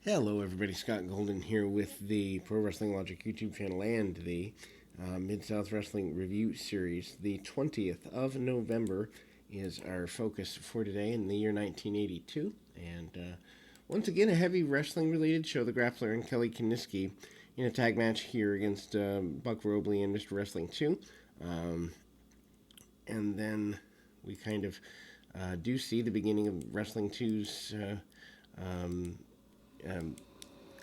Hello, everybody. Scott Golden here with the Pro Wrestling Logic YouTube channel and the Mid-South Wrestling Review Series. The 20th of November is our focus for today in the year 1982. And once again, a heavy wrestling-related show. The Grappler and Kelly Kiniski in a tag match here against Buck Robley and Mr. Wrestling 2. And then we kind of do see the beginning of Wrestling 2's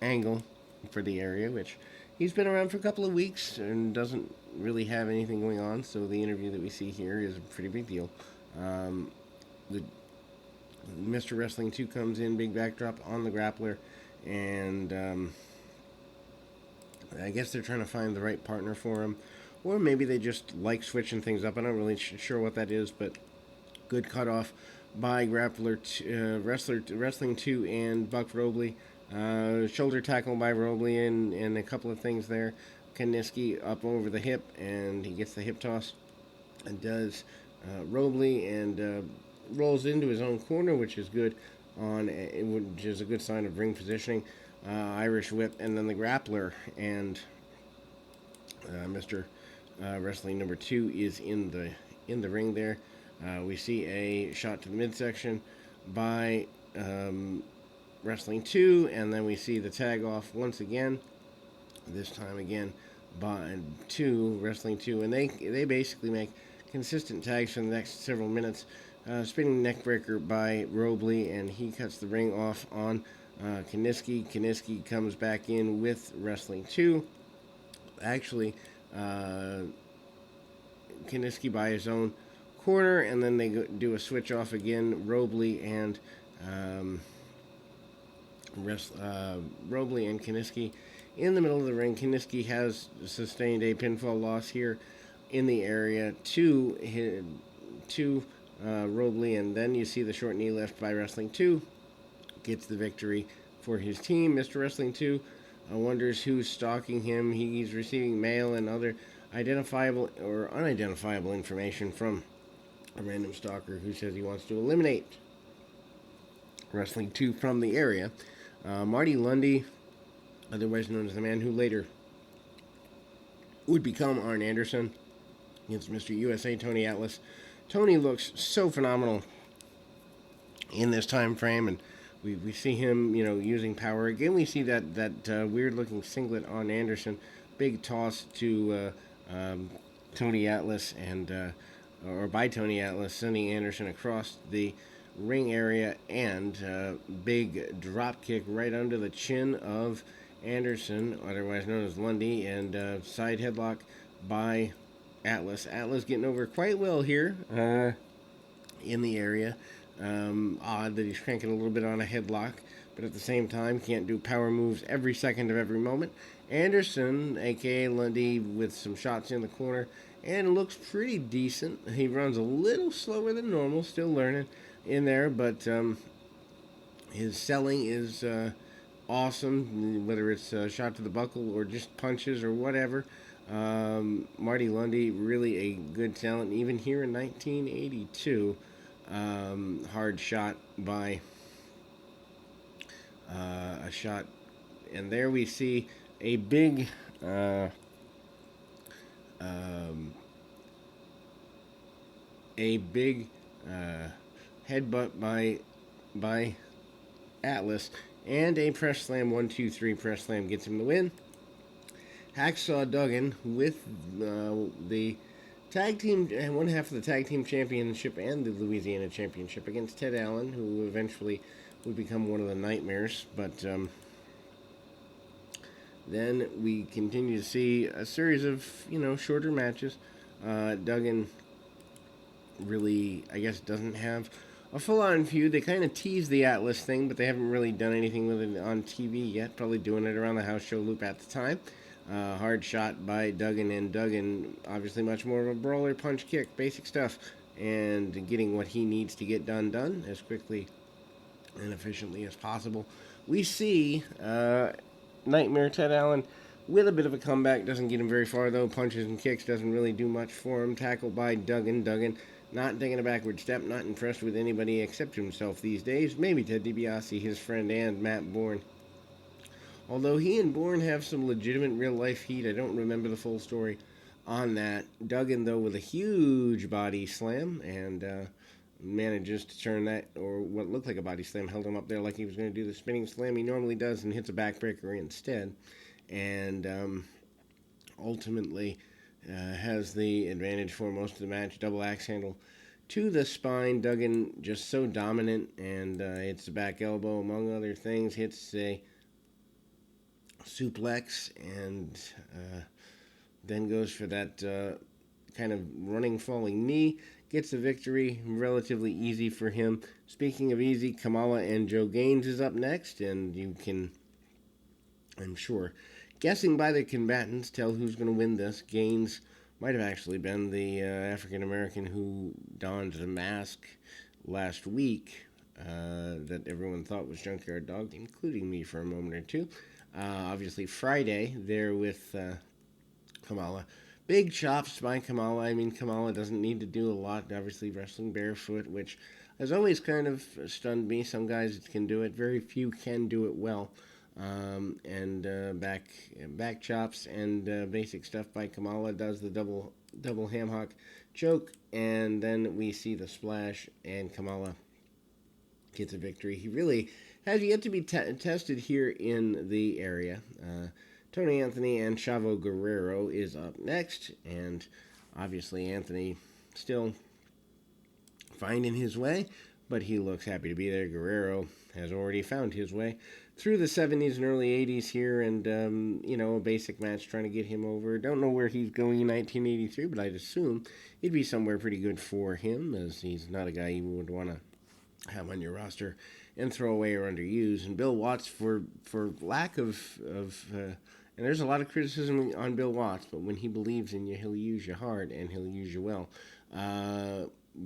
angle for the area, which he's been around for a couple of weeks and doesn't really have anything going on. So the interview that we see here is a pretty big deal. The Mr. Wrestling 2 comes in, big backdrop on the Grappler, and I guess they're trying to find the right partner for him, or maybe they just like switching things up. I'm not really sure what that is, but good cutoff by Wrestling 2 and Buck Robley. Shoulder tackle by Robley and a couple of things there. Kaniski up over the hip, and he gets the hip toss and does Robley and rolls into his own corner, which is good which is a good sign of ring positioning. Irish whip, and then the Grappler and Mr. Wrestling number 2 is in the ring there. We see a shot to the midsection by Wrestling 2, and then we see the tag off once again, this time again by Wrestling 2, and they basically make consistent tags for the next several minutes. Spinning neckbreaker by Robley, and he cuts the ring off on Kiniski. Kiniski comes back in with Wrestling 2. Actually, Kiniski by his own corner, and then they do a switch off again. Robley and Kiniski in the middle of the ring. Kiniski has sustained a pinfall loss here in the area to Robley, and then you see the short knee left by Wrestling 2. Gets the victory for his team. Mr. Wrestling 2 wonders who's stalking him. He's receiving mail and other identifiable or unidentifiable information from a random stalker who says he wants to eliminate Wrestling 2 from the area. Marty Lundy, otherwise known as the man who later would become Arn Anderson, against Mr. USA Tony Atlas. Tony looks so phenomenal in this time frame, and we see him, using power. Again, we see that weird-looking singlet on Anderson. Big toss to Tony Atlas, and or by Tony Atlas, sending Anderson across the ring area, and big drop kick right under the chin of Anderson, otherwise known as Lundy, and side headlock by Atlas. Atlas getting over quite well here in the area. Odd that he's cranking a little bit on a headlock, but at the same time can't do power moves every second of every moment. Anderson, aka Lundy, with some shots in the corner, and looks pretty decent. He runs a little slower than normal, still learning in there, but his selling is awesome, whether it's a shot to the buckle or just punches or whatever. Marty Lundy, really a good talent, even here in 1982. Hard shot by a shot, and there we see a big headbutt by Atlas, and a press slam, 1-2-3 press slam gets him the win. Hacksaw Duggan with the tag team, one half of the tag team championship and the Louisiana championship against Ted Allen, who eventually would become one of the Nightmares. But then we continue to see a series of shorter matches. Duggan really, I guess, doesn't have a full-on feud. They kind of tease the Atlas thing, but they haven't really done anything with it on TV yet. Probably doing it around the house show loop at the time. Hard shot by Duggan, and Duggan, obviously much more of a brawler, punch, kick, basic stuff, and getting what he needs to get done as quickly and efficiently as possible. We see Nightmare Ted Allen with a bit of a comeback. Doesn't get him very far, though. Punches and kicks doesn't really do much for him. Tackled by Duggan. Duggan not taking a backward step, not impressed with anybody except himself these days. Maybe Ted DiBiase, his friend, and Matt Bourne. Although he and Bourne have some legitimate real life heat, I don't remember the full story on that. Duggan, though, with a huge body slam and manages to turn that, or what looked like a body slam, held him up there like he was going to do the spinning slam he normally does and hits a backbreaker instead. And ultimately has the advantage for most of the match. Double axe handle to the spine. Duggan just so dominant and hits the back elbow, among other things. Hits a suplex and then goes for that kind of running, falling knee. Gets the victory, relatively easy for him. Speaking of easy, Kamala and Joe Gaines is up next, and you can, I'm sure, guessing by the combatants, tell who's going to win this. Gaines might have actually been the African American who donned the mask last week that everyone thought was Junkyard Dog, including me for a moment or two. Obviously, Friday, there with Kamala. Big chops by Kamala. I mean, Kamala doesn't need to do a lot. Obviously, wrestling barefoot, which has always kind of stunned me. Some guys can do it. Very few can do it well. And back chops and basic stuff by Kamala. Does the double ham hock choke, and then we see the splash, and Kamala gets a victory. He really has yet to be tested here in the area. Tony Anthony and Chavo Guerrero is up next, and obviously Anthony still finding his way, but he looks happy to be there. Guerrero has already found his way through the 70s and early 80s here, and, a basic match trying to get him over. Don't know where he's going in 1983, but I'd assume it'd be somewhere pretty good for him, as he's not a guy you would want to have on your roster and throw away or underuse. And Bill Watts, for lack of and there's a lot of criticism on Bill Watts, but when he believes in you, he'll use you hard and he'll use you well.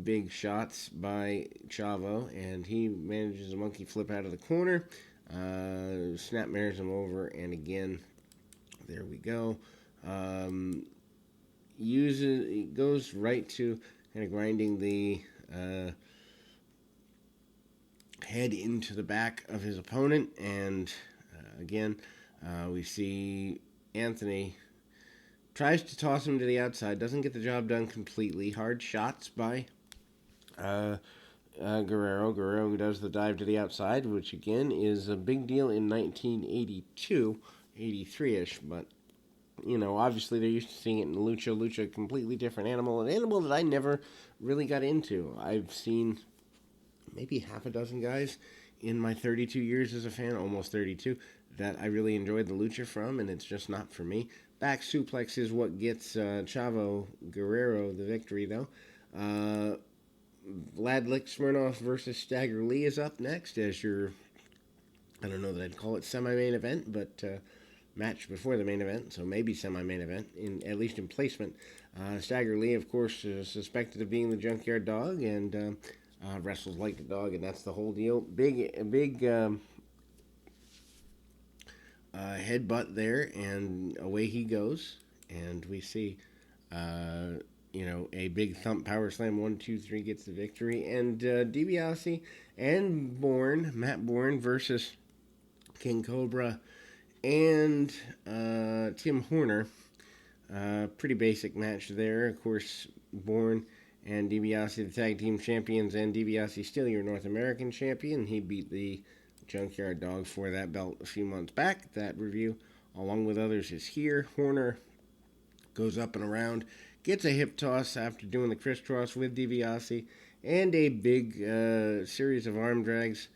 Big shots by Chavo, and he manages a monkey flip out of the corner. Snapmares him over, and again, there we go. It goes right to kind of grinding the head into the back of his opponent, and again, we see Anthony tries to toss him to the outside, doesn't get the job done completely. Hard shots by Guerrero. Guerrero does the dive to the outside, which again is a big deal in 1982, 83-ish, but obviously they're used to seeing it in Lucha. Lucha, completely different animal, an animal that I never really got into. I've seen maybe half a dozen guys in my 32 years as a fan, almost 32, that I really enjoyed the Lucha from, and it's just not for me. Back suplex is what gets Chavo Guerrero the victory, though. Vladlik Smirnov versus Stagger Lee is up next as your, I don't know that I'd call it semi-main event, but match before the main event, so maybe semi-main event, at least in placement. Stagger Lee, of course, is suspected of being the Junkyard Dog, and wrestles like the dog, and that's the whole deal. Big headbutt there, and away he goes. And we see, a big thump power slam. 1, 2, 3 gets the victory. And DiBiase and Matt Bourne versus King Cobra and Tim Horner. Pretty basic match there. Of course, Bourne and DiBiase, the tag team champions, and DiBiase still your North American champion. He beat the Junkyard Dog for that belt a few months back. That review, along with others, is here. Horner goes up and around, gets a hip toss after doing the crisscross with DiBiase, and a big series of arm drags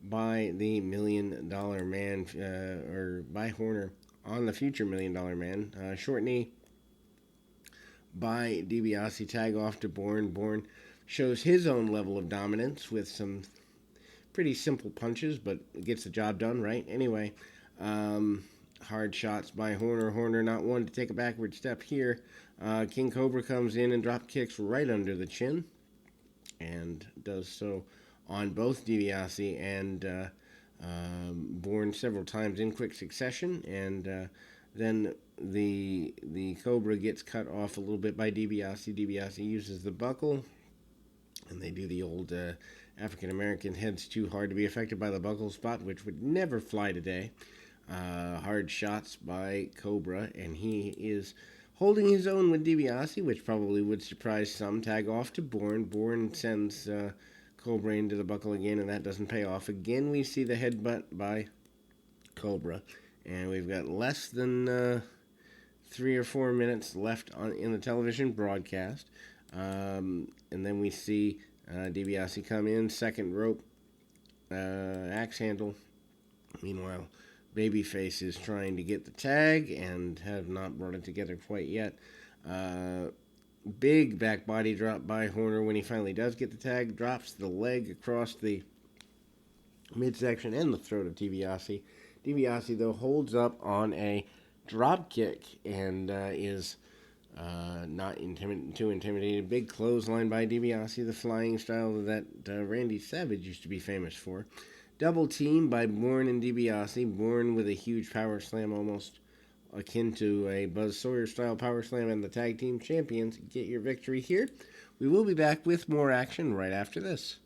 by the $1 Million Man, or by Horner on the future $1 Million Man. Short knee by DiBiase, tag off to Bourne. Bourne shows his own level of dominance with some pretty simple punches, but gets the job done, right? Anyway, hard shots by Horner. Horner not one to take a backward step here. King Cobra comes in and drop kicks right under the chin, and does so on both DiBiase and Bourne several times in quick succession, and then the Cobra gets cut off a little bit by DiBiase. DiBiase uses the buckle, and they do the old African American heads too hard to be affected by the buckle spot, which would never fly today. Hard shots by Cobra, and he is holding his own with DiBiase, which probably would surprise some. Tag off to Bourne. Bourne sends Cobra into the buckle again, and that doesn't pay off. Again, we see the headbutt by Cobra, and we've got less than 3 or 4 minutes left in the television broadcast. And then we see DiBiase come in, second rope, axe handle. Meanwhile, Babyface is trying to get the tag and have not brought it together quite yet. Big back body drop by Horner when he finally does get the tag. Drops the leg across the midsection and the throat of DiBiase. DiBiase, though, holds up on a drop kick and is not too intimidated. Big clothesline by DiBiase, the flying style that Randy Savage used to be famous for. Double team by Bourne and DiBiase. Bourne with a huge power slam, almost akin to a Buzz Sawyer style power slam, and the tag team champions get your victory here. We will be back with more action right after this.